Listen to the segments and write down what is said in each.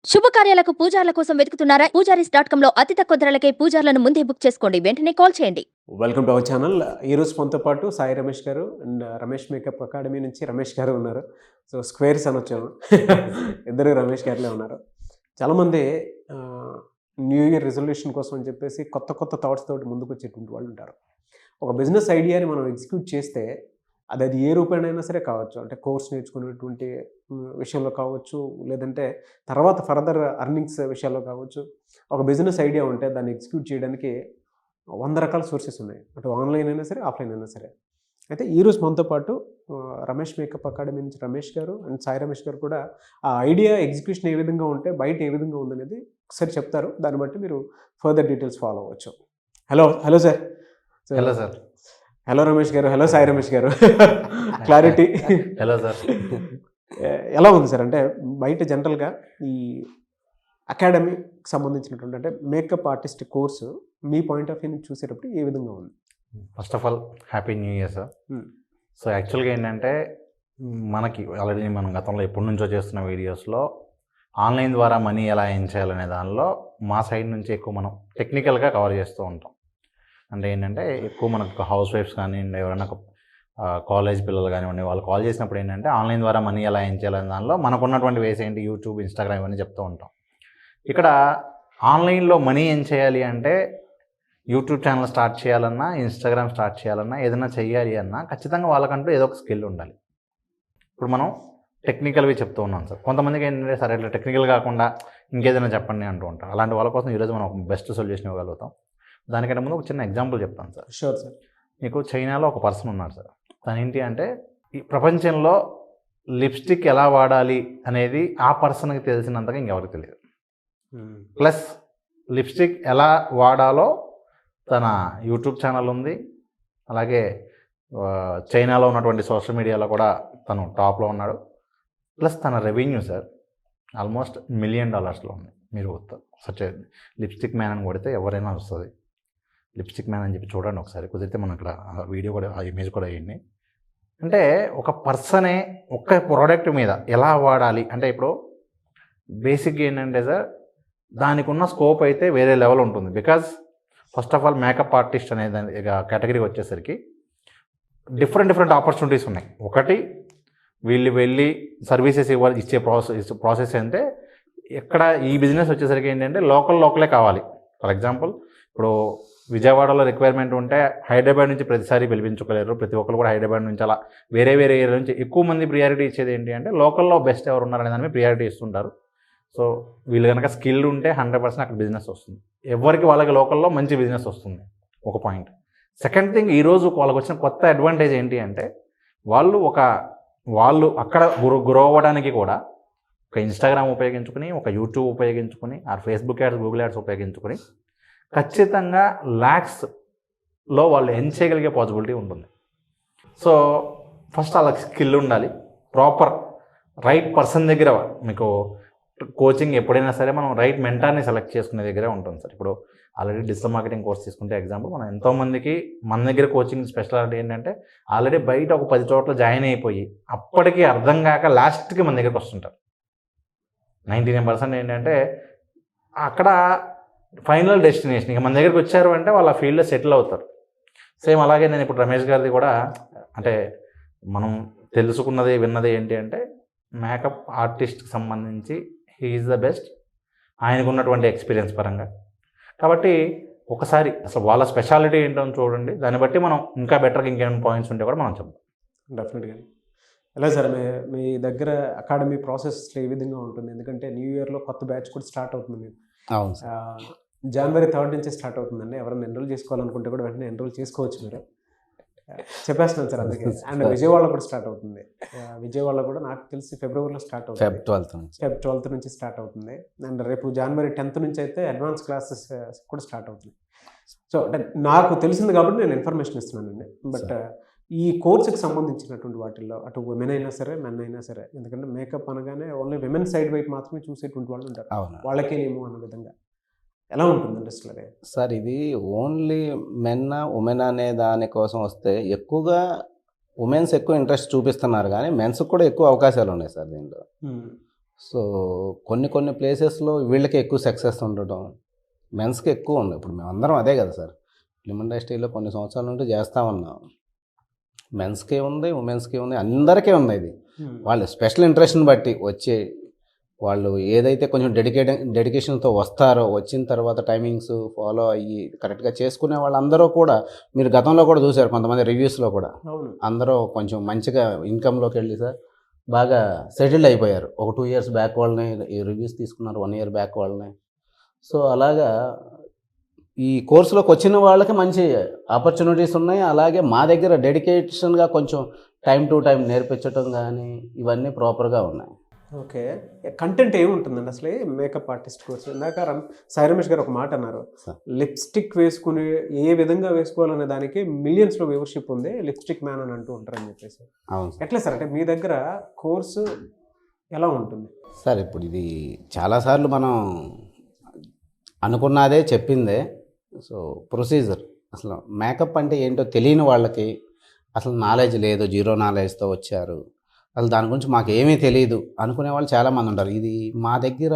శుభకార్యాలకు పూజార్ల కోసం వెతుకుతున్నారా? పూజారీస్.com లో అతి తక్కువ ధరలకే పూజార్లను ముందే బుక్ చేసుకోండి. వెంటనే కాల్ చేయండి. Welcome to our channel. ఈరోజు మనతో పాటు సాయి రమేష్ గారు అండ్ రమేష్ మేకప్ అకాడమీ నుంచి రమేష్ గారు ఉన్నారు. సో స్క్వేర్స్ అని వచ్చాము. ఇద్దరు రమేష్ గారులే ఉన్నారు. చాలామంది న్యూ ఇయర్ రిజల్యూషన్ కోసం అని చెప్పేసి కొత్త కొత్త థాట్స్ తోటి ముందుకు వచ్చేటువంటి వాళ్ళు ఉంటారు. ఒక బిజినెస్ ఐడియాని మనం ఎగ్జిక్యూట్ చేస్తే అది ఏ రూపేణైనా సరే కావచ్చు. అంటే కోర్స్ నేర్చుకునేటువంటి విషయంలో కావచ్చు, లేదంటే తర్వాత ఫర్దర్ అర్నింగ్స్ విషయాల్లో కావచ్చు. ఒక బిజినెస్ ఐడియా ఉంటే దాన్ని ఎగ్జిక్యూట్ చేయడానికి 100 రకాల సోర్సెస్ ఉన్నాయి. అటు ఆన్లైన్ అయినా సరే, ఆఫ్లైన్ అయినా సరే. అయితే ఈరోజు మనతో పాటు రమేష్ మేకప్ అకాడమీ నుంచి రమేష్ గారు అండ్ సాయి రమేష్ గారు కూడా ఆ ఐడియా ఎగ్జిక్యూషన్ ఏ విధంగా ఉంటే బయట ఏ విధంగా ఉందనేది ఒకసారి చెప్తారు. దాన్ని బట్టి మీరు ఫర్దర్ డీటెయిల్స్ ఫాలో అవ్వచ్చు. Hello sir. Hello sir. Hello Ramesh గారు. హలో సాయి రమేష్ గారు. క్లారిటీ. Hello sir. ఎలా ఉంది సార్? అంటే బయట జనరల్గా ఈ అకాడమీకి సంబంధించినటువంటి అంటే makeup artist course me point of view నుంచి చూసేటప్పుడు ఏ విధంగా ఉంది? First of all happy new year sir. So యాక్చువల్గా ఏంటంటే మనకి ఆల్రెడీ మనం గతంలో ఎప్పటి నుంచో చేస్తున్న వీడియోస్లో ఆన్లైన్ ద్వారా మనీ ఎలా ఎర్న్ చేయాలనే దానిలో మా సైడ్ నుంచి ఎక్కువ మనం టెక్నికల్గా కవర్ చేస్తూ ఉంటాం. అంటే ఏంటంటే ఎక్కువ మనకు హౌస్ వైఫ్స్ కానివ్వండి, ఎవరైనా కాలేజ్ పిల్లలు కానివ్వండి, వాళ్ళు కాల్ చేసినప్పుడు ఏంటంటే ఆన్లైన్ ద్వారా మనీ ఎలా ఎర్న్ చేయాలనే దానిలో మనకున్నటువంటి వేస్ ఏంటి, యూట్యూబ్, ఇన్స్టాగ్రామ్ ఇవన్నీ చెప్తూ ఉంటాం. ఇక్కడ ఆన్లైన్లో మనీ ఏం చేయాలి అంటే యూట్యూబ్ ఛానల్ స్టార్ట్ చేయాలన్నా, ఇన్స్టాగ్రామ్ స్టార్ట్ చేయాలన్నా, ఏదైనా చెయ్యాలి అన్నా ఖచ్చితంగా వాళ్ళకంటూ ఏదో ఒక స్కిల్ ఉండాలి. ఇప్పుడు మనం టెక్నికల్వి చెప్తూ ఉన్నాం సార్. కొంతమందికి ఏంటంటే సరే ఇట్లా టెక్నికల్ కాకుండా ఇంకేదైనా చెప్పండి అంటూ ఉంటారు. అలాంటి వాళ్ళ కోసం ఈరోజు మనం ఒక బెస్ట్ సొల్యూషన్ ఇవ్వగలుగుతాం. దానికంటే ముందు ఒక చిన్న ఎగ్జాంపుల్ చెప్తాను సార్. Sure sir. మీకు చైనాలో ఒక పర్సన్ ఉన్నాడు సార్. తను ఏంటి అంటే ఈ ప్రపంచంలో లిప్స్టిక్ ఎలా వాడాలి అనేది ఆ పర్సన్కి తెలిసినంతగా ఇంకెవరికి తెలియదు. ప్లస్ లిప్స్టిక్ ఎలా వాడాలో తన యూట్యూబ్ ఛానల్ ఉంది. అలాగే చైనాలో ఉన్నటువంటి సోషల్ మీడియాలో కూడా తను టాప్లో ఉన్నాడు. ప్లస్ తన రెవెన్యూ సార్ ఆల్మోస్ట్ $1 million ఉంది. మీరు సచ్ లిప్స్టిక్ మ్యాన్ అని కొడితే ఎవరైనా వస్తుంది. లిప్స్టిక్ మ్యాన్ అని చెప్పి చూడండి ఒకసారి, కుదిరితే మనం ఇక్కడ వీడియో కూడా ఆ ఇమేజ్ కూడా వేయండి. అంటే ఒక పర్సనే ఒక్క ప్రోడక్ట్ మీద ఎలా వాడాలి అంటే ఇప్పుడు బేసిక్గా ఏంటంటే సార్ దానికి ఉన్న స్కోప్ అయితే వేరే లెవెల్ ఉంటుంది. Because first of all makeup artist అనే దాని కేటగిరీ వచ్చేసరికి డిఫరెంట్ ఆపర్చునిటీస్ ఉన్నాయి. ఒకటి వీళ్ళు వెళ్ళి సర్వీసెస్ ఇచ్చే ప్రాసెస్ అంటే ఎక్కడ ఈ బిజినెస్ వచ్చేసరికి ఏంటంటే లోకలే కావాలి. ఫర్ ఎగ్జాంపుల్ ఇప్పుడు విజయవాడలో రిక్వైర్మెంట్ ఉంటే హైదరాబాద్ నుంచి ప్రతిసారి పిలిపించుకోలేరు. ప్రతి ఒక్కరు కూడా హైదరాబాద్ నుంచి అలా వేరే ఏరియా నుంచి ఎక్కువ మంది ప్రియారిటీ ఇచ్చేది ఏంటి అంటే లోకల్లో బెస్ట్ ఎవరు ఉన్నారనే దాని మీద ప్రియారిటీ ఇస్తుంటారు. సో వీళ్ళు కనుక స్కిల్ ఉంటే 100% అక్కడ బిజినెస్ వస్తుంది. ఎవరికి వాళ్ళకి లోకల్లో మంచి బిజినెస్ వస్తుంది. ఒక పాయింట్. సెకండ్ థింగ్, ఈరోజు వాళ్ళకి వచ్చిన కొత్త అడ్వాంటేజ్ ఏంటి అంటే వాళ్ళు అక్కడ గ్రో అవ్వడానికి కూడా ఒక ఇన్స్టాగ్రామ్ ఉపయోగించుకుని, ఒక యూట్యూబ్ ఉపయోగించుకుని, ఆ ఫేస్బుక్ యాడ్స్, గూగుల్ యాడ్స్ ఉపయోగించుకుని ఖచ్చితంగా ల్యాక్స్లో వాళ్ళు ఎర్న్ చేయగలిగే పాసిబిలిటీ ఉంటుంది. సో ఫస్ట్ వాళ్ళకి స్కిల్ ఉండాలి. ప్రాపర్ రైట్ పర్సన్ దగ్గర మీకు కోచింగ్ ఎప్పుడైనా సరే మనం రైట్ మెంటార్ని సెలెక్ట్ చేసుకునే దగ్గరే ఉంటుంది సార్. ఇప్పుడు ఆల్రెడీ డిజిటల్ మార్కెటింగ్ కోర్స్ తీసుకుంటే ఎగ్జాంపుల్ మనం ఎంతోమందికి మన దగ్గర కోచింగ్ స్పెషాలిటీ ఏంటంటే ఆల్రెడీ బయట ఒక 10 చోట్ల జాయిన్ అయిపోయి అప్పటికి అర్థం కాక లాస్ట్కి మన దగ్గరికి వస్తుంటారు. 99% ఏంటంటే అక్కడ ఫైనల్ డెస్టినేషన్ ఇక మన దగ్గరికి వచ్చారు అంటే వాళ్ళ ఫీల్డ్లో సెటిల్ అవుతారు. సేమ్ అలాగే నేను ఇప్పుడు రమేష్ గారిది కూడా అంటే మనం తెలుసుకున్నది విన్నది ఏంటి అంటే మేకప్ ఆర్టిస్ట్కి సంబంధించి హీ ఈజ్ ద బెస్ట్ ఆయనకు ఉన్నటువంటి ఎక్స్పీరియన్స్ పరంగా. కాబట్టి ఒకసారి అసలు వాళ్ళ స్పెషాలిటీ ఏంటో చూడండి. దాన్ని బట్టి మనం ఇంకా బెటర్గా ఇంకేమైనా పాయింట్స్ ఉంటే కూడా మనం చెప్తాం. డెఫినెట్గా. ఎలా సార్ మీ దగ్గర అకాడమీ ప్రాసెస్ ఏ విధంగా ఉంటుంది? ఎందుకంటే న్యూ ఇయర్లో కొత్త బ్యాచ్ కూడా స్టార్ట్ అవుతుంది. మీకు అవును సార్. January 3rd నుంచి స్టార్ట్ అవుతుందండి. ఎవరైనా ఎన్రోల్ చేసుకోవాలనుకుంటే కూడా వెంటనే ఎన్రోల్ చేసుకోవచ్చు. మీరు చెప్పేస్తున్నాను సార్. అందుకే అండ్ విజయవాడలో కూడా స్టార్ట్ అవుతుంది. విజయవాడలో కూడా నాకు తెలిసి ఫిబ్రవరిలో స్టార్ట్ అవుతుంది. Feb 12th నుంచి స్టార్ట్ అవుతుంది. అండ్ రేపు January 10th నుంచి అయితే అడ్వాన్స్ క్లాసెస్ కూడా స్టార్ట్ అవుతుంది. సో అంటే నాకు తెలిసింది కాబట్టి నేను ఇన్ఫర్మేషన్ ఇస్తున్నానండి. బట్ ఈ కోర్సుకి సంబంధించినటువంటి వాటిల్లో అటు విమెన్ అయినా సరే, మెన్ అయినా సరే, ఎందుకంటే మేకప్ అనగానే ఓన్లీ విమెన్ సైడ్ వైపు మాత్రమే చూసేటువంటి వాళ్ళు ఉంటారు. వాళ్ళకేనేమో అన్న విధంగా ఎలా ఉంటుందండి అసలు? సార్ ఇది ఓన్లీ ఉమెన్ అనే దానికోసం వస్తే ఎక్కువగా ఉమెన్స్ ఎక్కువ ఇంట్రెస్ట్ చూపిస్తున్నారు, కానీ మెన్స్ కూడా ఎక్కువ అవకాశాలు ఉన్నాయి సార్ దీంట్లో. సో కొన్ని ప్లేసెస్లో వీళ్ళకి ఎక్కువ సక్సెస్ ఉండటం, మెన్స్కి ఎక్కువ ఉంది. ఇప్పుడు మేమందరం అదే కదా సార్, ఫిల్మ్ ఇండస్ట్రీలో కొన్ని సంవత్సరాల నుండి చేస్తూ ఉన్నాం. మెన్స్కి ఉంది, ఉమెన్స్కి ఉంది, అందరికీ ఉంది. ఇది వాళ్ళు స్పెషల్ ఇంట్రెస్ట్ని బట్టి వచ్చే వాళ్ళు ఏదైతే కొంచెం డెడికేషన్తో వస్తారో, వచ్చిన తర్వాత టైమింగ్స్ ఫాలో అయ్యి కరెక్ట్గా చేసుకునే వాళ్ళందరూ కూడా మీరు గతంలో కూడా చూశారు కొంతమంది రివ్యూస్లో కూడా అందరూ కొంచెం మంచిగా ఇన్కమ్లోకి వెళ్ళి సార్ బాగా సెటిల్డ్ అయిపోయారు. ఒక 2 years బ్యాక్ వాళ్ళని ఈ రివ్యూస్ తీసుకున్నారు, 1 year బ్యాక్ వాళ్ళని. సో అలాగా ఈ కోర్సులోకి వచ్చిన వాళ్ళకి మంచి ఆపర్చునిటీస్ ఉన్నాయి. అలాగే మా దగ్గర డెడికేషన్గా కొంచెం టైం టు టైం నేర్పించడం కానీ ఇవన్నీ ప్రాపర్గా ఉన్నాయి. ఓకే, కంటెంట్ ఏముంటుందండి అసలు మేకప్ ఆర్టిస్ట్ కోర్స్? ఇందాక సాయి రమేష్ గారు ఒక మాట అన్నారు, లిప్స్టిక్ వేసుకుని ఏ విధంగా వేసుకోవాలనే దానికి మిలియన్స్లో వ్యూవర్షిప్ ఉంది, లిప్స్టిక్ మ్యాన్ అని అంటూ ఉంటారని చెప్పేసి. అవును ఎట్లా సార్, అంటే మీ దగ్గర కోర్సు ఎలా ఉంటుంది సార్? ఇప్పుడు ఇది చాలాసార్లు మనం అనుకున్నదే చెప్పిందే. సో ప్రొసీజర్ అసలు మేకప్ అంటే ఏంటో తెలియని వాళ్ళకి, అసలు నాలెడ్జ్ లేదు, జీరో నాలెడ్జ్తో వచ్చారు, అసలు దాని గురించి మాకు ఏమీ తెలియదు అనుకునే వాళ్ళు చాలామంది ఉంటారు. ఇది మా దగ్గర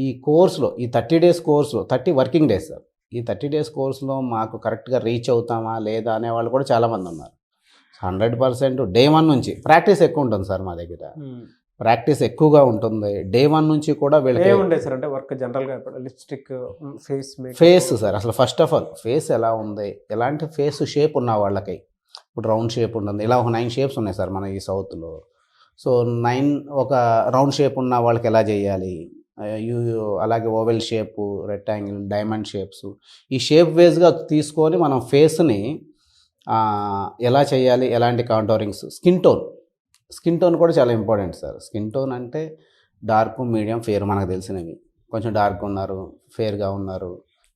ఈ కోర్సులో, ఈ 30 days కోర్సులో, 30 working days సార్, ఈ 30 days కోర్సులో మాకు కరెక్ట్గా రీచ్ అవుతామా లేదా అనే వాళ్ళు కూడా చాలామంది ఉన్నారు. 100% day 1 నుంచి ప్రాక్టీస్ ఎక్కువ ఉంటుంది సార్ మా దగ్గర. ప్రాక్టీస్ ఎక్కువగా ఉంటుంది. day 1 నుంచి కూడా వీళ్ళకి ఏముండేది సార్? అంటే వర్క్ జనరల్గా లిప్స్టిక్, ఫేస్ సార్, అసలు ఫస్ట్ ఆఫ్ ఆల్ ఫేస్ ఎలా ఉంది, ఎలాంటి ఫేస్ షేప్ ఉన్న వాళ్ళకి, ఇప్పుడు రౌండ్ షేప్ ఉంటుంది, ఇలా ఒక 9 shapes ఉన్నాయి సార్ మన ఈ సౌత్లో. సో 9 ఒక రౌండ్ షేప్ ఉన్న వాళ్ళకి ఎలా చేయాలి, అలాగే oval shape, rectangle, diamond shapes, ఈ షేప్ వేస్గా తీసుకొని మనం ఫేస్ని ఎలా చేయాలి, ఎలాంటి కాంటోరింగ్స్, స్కిన్ టోన్ కూడా చాలా ఇంపార్టెంట్ సార్. స్కిన్ టోన్ అంటే డార్క్, మీడియం, ఫేర్ మనకు తెలిసినవి. కొంచెం డార్క్ ఉన్నారు, ఫేర్గా ఉన్నారు,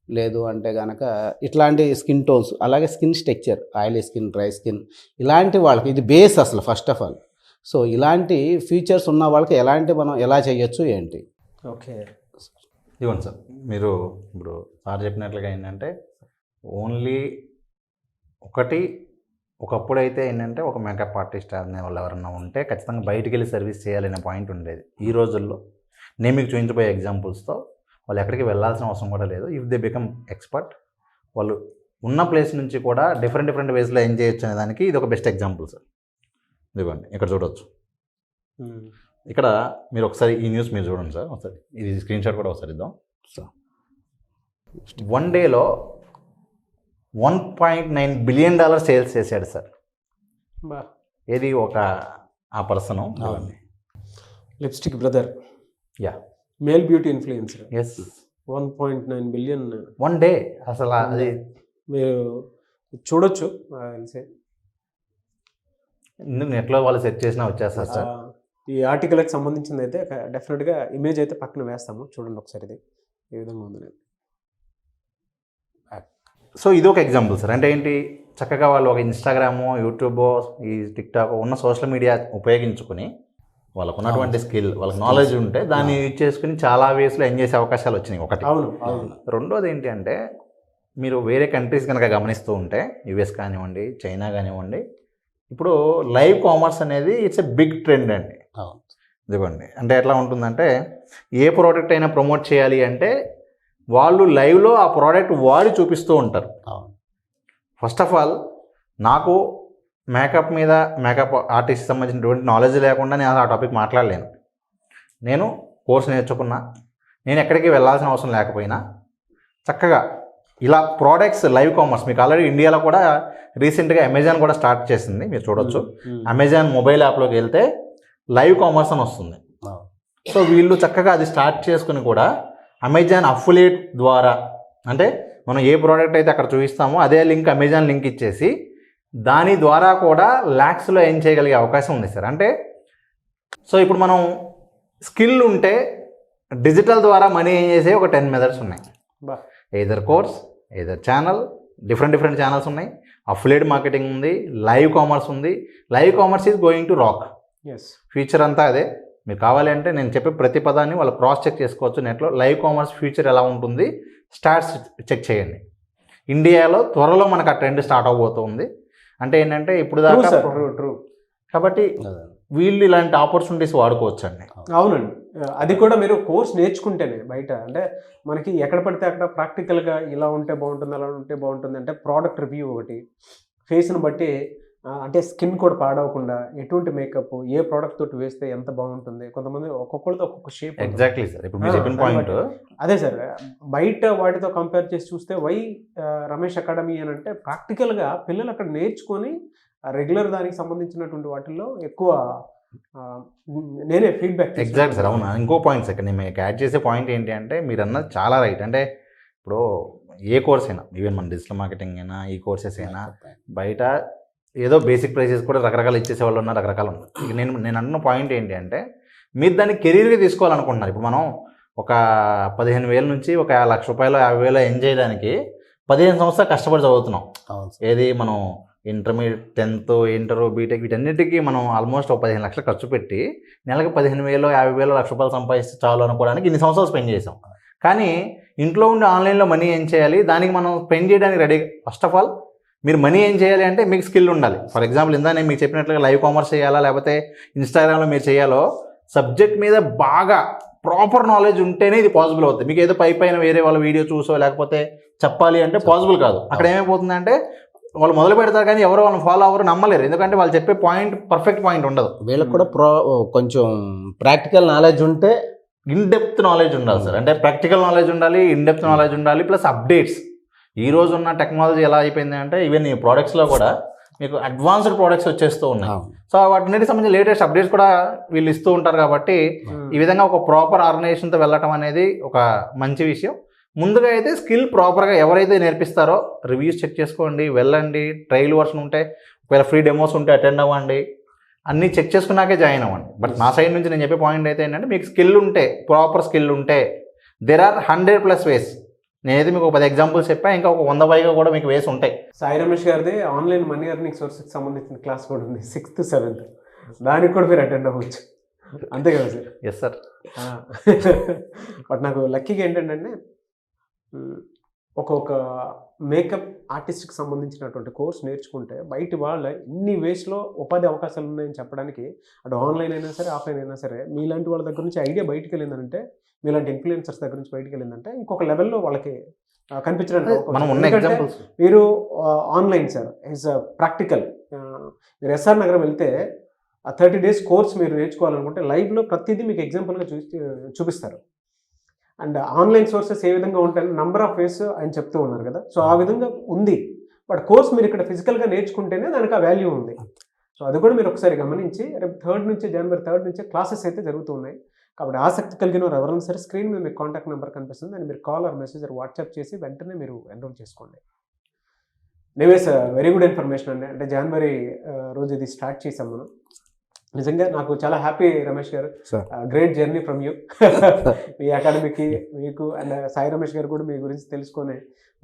లేదు అంటే కనుక ఇట్లాంటి స్కిన్ టోన్స్, అలాగే skin structure, oily skin, dry skin, ఇలాంటి వాళ్ళకి ఇది బేస్ అసలు ఫస్ట్ ఆఫ్ ఆల్. సో ఇలాంటి ఫీచర్స్ ఉన్న వాళ్ళకి మనం ఎలా చేయొచ్చు ఏంటి. ఓకే, ఇవ్వండి సార్. మీరు ఇప్పుడు సార్ చెప్పినట్లుగా ఏంటంటే ఓన్లీ ఒకప్పుడైతే ఏంటంటే ఒక మేకప్ ఆర్టిస్ట్ అనే వాళ్ళు ఎవరన్నా ఉంటే ఖచ్చితంగా బయటికి వెళ్ళి సర్వీస్ చేయాలనే పాయింట్ ఉండేది. ఈ రోజుల్లో నేను మీకు చూపించబోయే ఎగ్జాంపుల్స్తో వాళ్ళు ఎక్కడికి వెళ్ళాల్సిన అవసరం కూడా లేదు. ఇఫ్ దే బికమ్ ఎక్స్పర్ట్, వాళ్ళు ఉన్న ప్లేస్ నుంచి కూడా డిఫరెంట్ వేస్లో ఏం చేయొచ్చు అనే దానికి ఇది ఒక బెస్ట్ ఎగ్జాంపుల్ సార్. ఇదిగోండి, ఇక్కడ చూడవచ్చు. ఇక్కడ మీరు ఒకసారి ఈ న్యూస్ మీరు చూడండి సార్, ఒకసారి ఇది స్క్రీన్ షాట్ కూడా ఒకసారి ఇద్దాం. సో 1 dayలో $1.9 billion సేల్స్ చేశాడు సార్. ఏది ఆ person lipstick brother, yeah, male beauty influencer. Yes, 1.9 billion 1 day. అసలు అది మీరు చూడొచ్చు తెలిసే, నెట్లో వాళ్ళు సెర్చ్ చేసినా వచ్చేస్తారు సార్. ఈ ఆర్టికల్కి సంబంధించింది అయితే డెఫినెట్గా ఇమేజ్ అయితే పక్కన వేస్తాము, చూడండి ఒకసారి ఇది ఏ విధంగా ఉంది. సో ఇది ఒక ఎగ్జాంపుల్ సార్. అంటే ఏంటి, చక్కగా వాళ్ళు ఒక ఇన్స్టాగ్రామో, యూట్యూబో, ఈ టిక్టాక్ ఉన్న సోషల్ మీడియా ఉపయోగించుకుని వాళ్ళకు ఉన్నటువంటి స్కిల్, వాళ్ళకి నాలెడ్జ్ ఉంటే దాన్ని యూజ్ చేసుకుని చాలా వేస్లో ఎంజాయ్ చేసే అవకాశాలు వచ్చినాయి. ఒకటి. రెండోది ఏంటి అంటే, మీరు వేరే కంట్రీస్ కనుక గమనిస్తూ ఉంటే, యుఎస్ కానివ్వండి, చైనా కానివ్వండి, ఇప్పుడు లైవ్ కామర్స్ అనేది ఇట్స్ ఎ బిగ్ ట్రెండ్ అండి. ఇదిగోండి, అంటే ఎట్లా ఉంటుందంటే, ఏ ప్రోడక్ట్ అయినా ప్రమోట్ చేయాలి అంటే వాళ్ళు లైవ్లో ఆ ప్రోడక్ట్ వాడి చూపిస్తూ ఉంటారు. ఫస్ట్ ఆఫ్ ఆల్ నాకు మేకప్ ఆర్టిస్ట్ సంబంధించినటువంటి నాలెడ్జ్ లేకుండా నేను ఆ టాపిక్ మాట్లాడలేను. నేను కోర్స్ నేర్చుకున్నా, నేను ఎక్కడికి వెళ్ళాల్సిన అవసరం లేకపోయినా చక్కగా ఇలా ప్రోడక్ట్స్ లైవ్ కామర్స్, మీకు ఆల్రెడీ ఇండియాలో కూడా రీసెంట్గా అమెజాన్ కూడా స్టార్ట్ చేసింది, మీరు చూడొచ్చు. అమెజాన్ మొబైల్ యాప్లోకి వెళ్తే లైవ్ కామర్స్ అని వస్తుంది. సో వీళ్ళు చక్కగా అది స్టార్ట్ చేసుకుని కూడా అమెజాన్ అఫిలియేట్ ద్వారా, అంటే మనం ఏ ప్రోడక్ట్ అయితే అక్కడ చూపిస్తామో అదే లింక్ అమెజాన్ లింక్ ఇచ్చేసి దాని ద్వారా కూడా ల్యాక్స్లో ఏం చేయగలిగే అవకాశం ఉంది సార్. అంటే సో ఇప్పుడు మనం స్కిల్ ఉంటే డిజిటల్ ద్వారా మనీ ఏం చేసే ఒక 10 మెథడ్స్ ఉన్నాయి. Either course, either channel, different channels ఉన్నాయి. అఫిలియేట్ మార్కెటింగ్ ఉంది, లైవ్ కామర్స్ ఉంది. Live commerce is going to rock. Future అంతా అదే. మీకు కావాలి అంటే నేను చెప్పే ప్రతి పదాన్ని వాళ్ళు క్రాస్ చెక్ చేసుకోవచ్చు నెట్లో. లైవ్ కామర్స్ ఫ్యూచర్ ఎలా ఉంటుంది, స్టార్ట్స్ చెక్ చేయండి. ఇండియాలో త్వరలో మనకు ఆ ట్రెండ్ స్టార్ట్ అవబోతుంది. అంటే ఏంటంటే ఇప్పుడు దాకా కాబట్టి వీళ్ళు ఇలాంటి ఆపర్చునిటీస్ వాడుకోవచ్చండి. అవునండి. అది కూడా మీరు కోర్స్ నేర్చుకుంటేనే బయట అంటే మనకి ఎక్కడ పడితే అక్కడ ప్రాక్టికల్గా ఇలా ఉంటే బాగుంటుంది, అలా ఉంటే బాగుంటుంది అంటే ప్రోడక్ట్ రివ్యూ ఒకటి, ఫేస్ని బట్టి అంటే స్కిన్ కూడా పాడవకుండా ఎటువంటి మేకప్ ఏ ప్రోడక్ట్ తోటి వేస్తే ఎంత బాగుంటుంది, కొంతమంది ఒక్కొక్కరితో ఒక్కొక్క షేప్. ఎగ్జాక్ట్లీ సార్, ఇప్పుడు మీరు చెప్పిన పాయింట్ అదే సార్, బయట వాటితో కంపేర్ చేసి చూస్తే రమేష్ అకాడమీ అని అంటే ప్రాక్టికల్గా పిల్లలు అక్కడ నేర్చుకొని రెగ్యులర్ దానికి సంబంధించినటువంటి వాటిల్లో ఎక్కువ నేనే ఫీడ్బ్యాక్. ఎగ్జాక్ట్ సార్, అవునా. ఇంకో పాయింట్ సార్, నేను మీకు యాడ్ చేసే పాయింట్ ఏంటి అంటే మీరు అన్నది చాలా రైట్. అంటే ఇప్పుడు ఏ కోర్స్ అయినా, ఈవెన్ మన డిజిటల్ మార్కెటింగ్ అయినా ఈ కోర్సెస్ అయినా బయట ఏదో బేసిక్ ప్రైసెస్ కూడా రకరకాలు ఇచ్చేసే వాళ్ళు ఉన్నారు, రకరకాలు ఉన్నారు. ఇక నేను అన్న పాయింట్ ఏంటి అంటే మీరు దాన్ని కెరీర్గా తీసుకోవాలనుకుంటున్నారు. ఇప్పుడు మనం ఒక 15,000 నుంచి ఒక ₹1,00,000 50,000 ఎర్న్ చేయడానికి 15 సంవత్సరాలు కష్టపడి చదువుతున్నాం. ఏది మనం ఇంటర్మీడియట్, 10th, ఇంటర్, బీటెక్ వీటన్నిటికీ మనం ఆల్మోస్ట్ ఒక 15 లక్షలు ఖర్చు పెట్టి నెలకు 15,000 50,000 ₹1,00,000 సంపాదిస్తే చాలు అనుకోవడానికి ఇన్ని సంవత్సరాలు స్పెండ్ చేసాం. కానీ ఇంట్లో ఉండి ఆన్లైన్లో మనీ ఏం చేయాలి, దానికి మనం స్పెండ్ చేయడానికి రెడీ. ఫస్ట్ ఆఫ్ ఆల్ మీరు మనీ ఏం చేయాలి అంటే మీకు స్కిల్ ఉండాలి. ఫర్ ఎగ్జాంపుల్ ఇందా నేను మీకు చెప్పినట్లుగా లైవ్ కామర్స్ చేయాలా లేకపోతే ఇన్స్టాగ్రామ్లో మీరు చేయాలో సబ్జెక్ట్ మీద బాగా ప్రాపర్ నాలెడ్జ్ ఉంటేనే ఇది పాసిబుల్ అవుతుంది. మీకు ఏదో పైన వేరే వాళ్ళ వీడియో చూసో లేకపోతే చెప్పాలి అంటే పాసిబుల్ కాదు. అక్కడ ఏమైపోతుందంటే వాళ్ళు మొదలు పెడతారు కానీ ఎవరు వాళ్ళని ఫాలో అవ్వరు, నమ్మలేరు. ఎందుకంటే వాళ్ళు చెప్పే పాయింట్ పర్ఫెక్ట్ పాయింట్ ఉండదు. వీళ్ళకి కూడా కొంచెం ప్రాక్టికల్ నాలెడ్జ్ ఉంటే, ఇన్డెప్త్ నాలెడ్జ్ ఉండాలి సార్. అంటే ప్రాక్టికల్ నాలెడ్జ్ ఉండాలి, ఇన్డెప్త్ నాలెడ్జ్ ఉండాలి, ప్లస్ అప్డేట్స్. ఈ రోజు ఉన్న టెక్నాలజీ ఎలా అయిపోయింది అంటే ఈవెన్ ఈ ప్రోడక్ట్స్లో కూడా మీకు అడ్వాన్స్డ్ ప్రోడక్ట్స్ వచ్చేస్తూ ఉన్నాయి. సో వాటికి సంబంధించి లేటెస్ట్ అప్డేట్స్ కూడా వీళ్ళు ఇస్తూ ఉంటారు. కాబట్టి ఈ విధంగా ఒక ప్రాపర్ ఆర్గనైజేషన్తో వెళ్ళటం అనేది ఒక మంచి విషయం. ముందుగా అయితే స్కిల్ ప్రాపర్గా ఎవరైతే నేర్పిస్తారో రివ్యూస్ చెక్ చేసుకోండి, వెళ్ళండి, ట్రయల్ వర్షన్ ఉంటే ఒకవేళ ఫ్రీ డెమోస్ ఉంటే అటెండ్ అవ్వండి, అన్నీ చెక్ చేసుకున్నాకే జాయిన్ అవ్వండి. బట్ నా సైడ్ నుంచి నేను చెప్పే పాయింట్ అయితే ఏంటంటే మీకు స్కిల్ ఉంటే, ప్రాపర్ స్కిల్ ఉంటే దెర్ ఆర్ 100+ వేస్. నేనైతే మీకు ఒక 10 ఎగ్జాంపుల్స్ చెప్పా, ఇంకా ఒక 100 పైగా కూడా మీకు వేసి ఉంటాయి. సాయి రమేష్ గారిది ఆన్లైన్ మనీ ఎర్నింగ్ సోర్స్కి సంబంధించిన క్లాస్ కూడా ఉంది 6th 7th, దానికి కూడా మీరు అటెండ్ అవ్వచ్చు. అంతే కదా సార్? Yes sir. బట్ నాకు లక్కీగా ఏంటంటే ఒక్కొక్క మేకప్ ఆర్టిస్ట్కి సంబంధించినటువంటి కోర్స్ నేర్చుకుంటే బయట వాళ్ళ ఇన్ని వేస్లో ఉపాధి అవకాశాలు ఉన్నాయని చెప్పడానికి, అటు ఆన్లైన్ అయినా సరే ఆఫ్లైన్ అయినా సరే, మీలాంటి వాళ్ళ దగ్గర నుంచి ఐడియా బయటికి వెళ్ళిందంటే, మీలాంటి ఇన్ఫ్లుయెన్సర్స్ దగ్గర నుంచి బయటికి వెళ్ళిందంటే ఇంకొక లెవెల్లో వాళ్ళకి కనిపించడానికి మనం ఉన్న ఎగ్జాంపుల్స్. మీరు ఆన్లైన్ సార్ ఈజ్ ప్రాక్టికల్. మీరు ఎస్ఆర్ నగరం వెళ్తే ఆ 30 days కోర్స్ మీరు నేర్చుకోవాలనుకుంటే లైవ్లో ప్రతిదీ మీకు ఎగ్జాంపుల్గా చూపిస్తారు. అండ్ ఆన్లైన్ సోర్సెస్ ఏ విధంగా ఉంటాయని నంబర్ ఆఫ్ వేస్ ఆయన చెప్తూ ఉన్నారు కదా. సో ఆ విధంగా ఉంది. బట్ కోర్స్ మీరు ఇక్కడ ఫిజికల్గా నేర్చుకుంటేనే దానికి ఆ వాల్యూ ఉంది. సో అది కూడా మీరు ఒకసారి గమనించి, రేపు January 3rd నుంచి క్లాసెస్ అయితే జరుగుతూ ఉన్నాయి. కాబట్టి ఆసక్తి కలిగిన వారు ఎవరైనా సరే స్క్రీన్ మీద మీకు కాంటాక్ట్ నెంబర్ కనిపిస్తుంది, దాన్ని మీరు కాల్ ఆర్ మెసేజ్ వాట్సాప్ చేసి వెంటనే మీరు ఎన్రోల్ చేసుకోండి. నేవేస్ వెరీ గుడ్ ఇన్ఫర్మేషన్ అండి. అంటే జనవరి రోజు ఇది స్టార్ట్ చేసాం మనం. నిజంగా నాకు చాలా హ్యాపీ రమేష్ గారు. Great journey from you. మీ అకాడమీకి, మీకు అండ్ సాయి రమేష్ గారు కూడా మీ గురించి తెలుసుకొని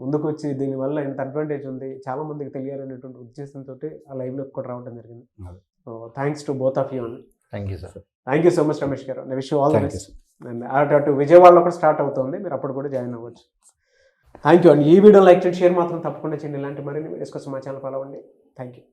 ముందుకు వచ్చి దీనివల్ల ఎంత అడ్వాంటేజ్ ఉంది చాలా మందికి తెలియాలనేటువంటి ఉద్దేశంతో ఆ లైవ్లోకి కూడా రావడం జరిగింది. So thanks to both of you అండి. Thank you sir. Thank you so much Ramesh గారు. Wish you all the best. And అటు విజయవాడలో కూడా స్టార్ట్ అవుతుంది, మీరు అప్పుడు కూడా జాయిన్ అవ్వచ్చు. థ్యాంక్ యూ అండి. ఈ వీడియో లైక్ చేయండి, షేర్ మాత్రం తప్పకుండా చేయండి. ఇలాంటి మరిన్ని వీడియోస్ కోసం మా ఛానల్ ఫాలో అవ్వండి. Thank you.